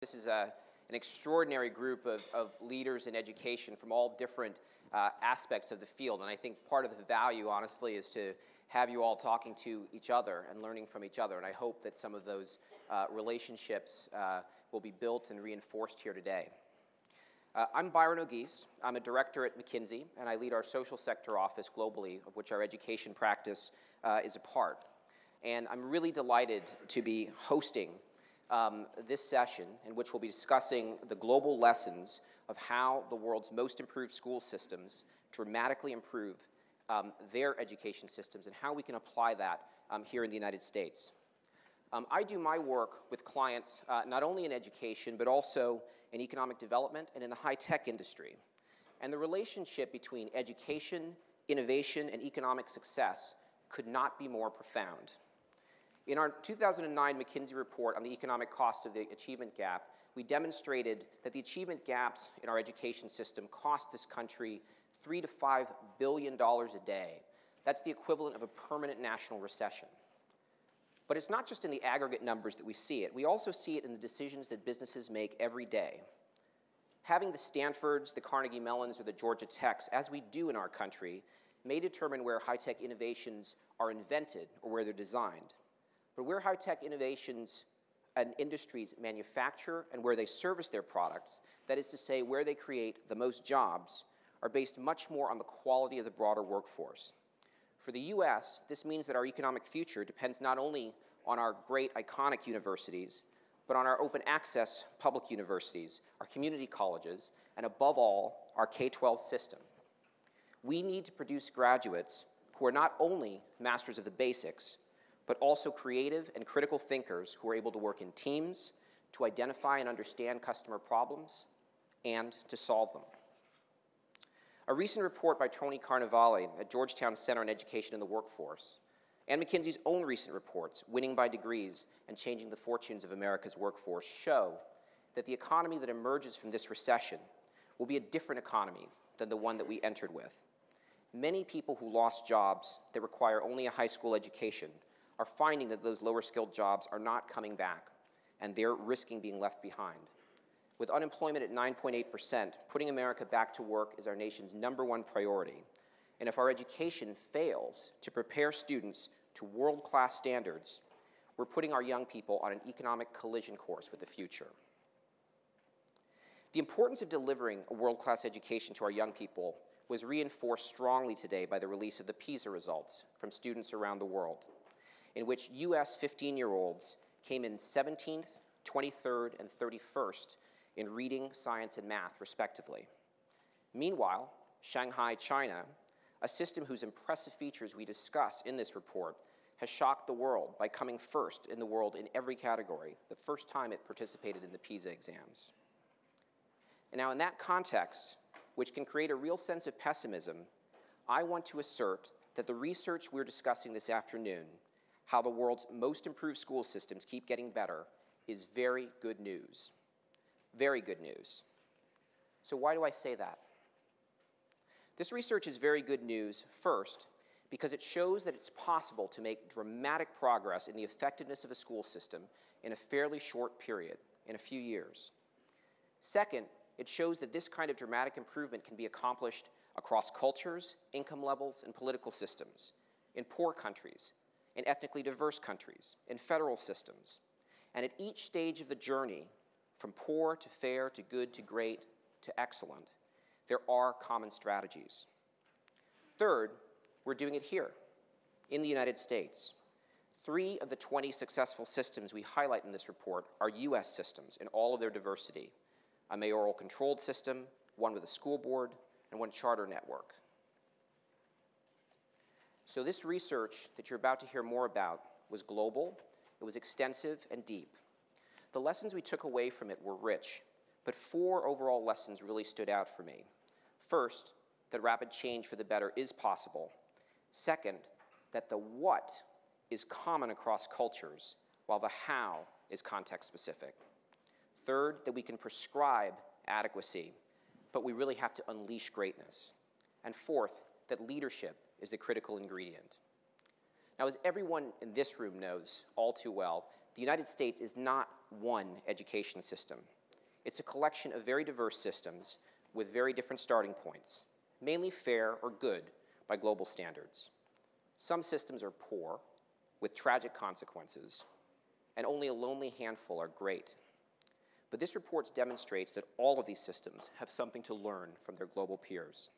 This is an extraordinary group of leaders in education from all different aspects of the field. And I think part of the value, honestly, is to have you all talking to each other and learning from each other. And I hope that some of those relationships will be built and reinforced here today. I'm Byron O'Geese. I'm a director at McKinsey, and I lead our social sector office globally, of which our education practice is a part. And I'm really delighted to be hosting this session, in which we'll be discussing the global lessons of how the world's most improved school systems dramatically improve their education systems and how we can apply that here in the United States. I do my work with clients not only in education, but also in economic development and in the high-tech industry. And the relationship between education, innovation, and economic success could not be more profound. In our 2009 McKinsey report on the economic cost of the achievement gap, we demonstrated that the achievement gaps in our education system cost this country $3 to $5 billion a day. That's the equivalent of a permanent national recession. But it's not just in the aggregate numbers that we see it. We also see it in the decisions that businesses make every day. Having the Stanfords, the Carnegie Mellons, or the Georgia Techs, as we do in our country, may determine where high-tech innovations are invented or where they're designed. But where high-tech innovations and industries manufacture and where they service their products, that is to say, where they create the most jobs, are based much more on the quality of the broader workforce. For the US, this means that our economic future depends not only on our great iconic universities, but on our open access public universities, our community colleges, and above all, our K-12 system. We need to produce graduates who are not only masters of the basics, but also creative and critical thinkers who are able to work in teams, to identify and understand customer problems, and to solve them. A recent report by Tony Carnevale at Georgetown Center on Education and the Workforce, and McKinsey's own recent reports, Winning by Degrees and Changing the Fortunes of America's Workforce, show that the economy that emerges from this recession will be a different economy than the one that we entered with. Many people who lost jobs that require only a high school education are finding that those lower-skilled jobs are not coming back, and they're risking being left behind. With unemployment at 9.8%, putting America back to work is our nation's #1 priority. And if our education fails to prepare students to world-class standards, we're putting our young people on an economic collision course with the future. The importance of delivering a world-class education to our young people was reinforced strongly today by the release of the PISA results from students around the world, in which US 15-year-olds came in 17th, 23rd, and 31st in reading, science, and math, respectively. Meanwhile, Shanghai, China, a system whose impressive features we discuss in this report, has shocked the world by coming first in the world in every category, the first time it participated in the PISA exams. And now in that context, which can create a real sense of pessimism, I want to assert that the research we're discussing this afternoon, how the world's most improved school systems keep getting better, is very good news. Very good news. So why do I say that? This research is very good news, first, because it shows that it's possible to make dramatic progress in the effectiveness of a school system in a fairly short period, in a few years. Second, it shows that this kind of dramatic improvement can be accomplished across cultures, income levels, and political systems, in poor countries, in ethnically diverse countries, in federal systems. And at each stage of the journey, from poor to fair to good to great to excellent, there are common strategies. Third, we're doing it here, in the United States. 3 of the 20 successful systems we highlight in this report are US systems in all of their diversity: a mayoral controlled system, one with a school board, and one charter network. So this research that you're about to hear more about was global, it was extensive and deep. The lessons we took away from it were rich, but 4 overall lessons really stood out for me. First, that rapid change for the better is possible. Second, that the what is common across cultures, while the how is context-specific. Third, that we can prescribe adequacy, but we really have to unleash greatness. And fourth, that leadership is the critical ingredient. Now, as everyone in this room knows all too well, the United States is not one education system. It's a collection of very diverse systems with very different starting points, mainly fair or good by global standards. Some systems are poor, with tragic consequences, and only a lonely handful are great. But this report demonstrates that all of these systems have something to learn from their global peers.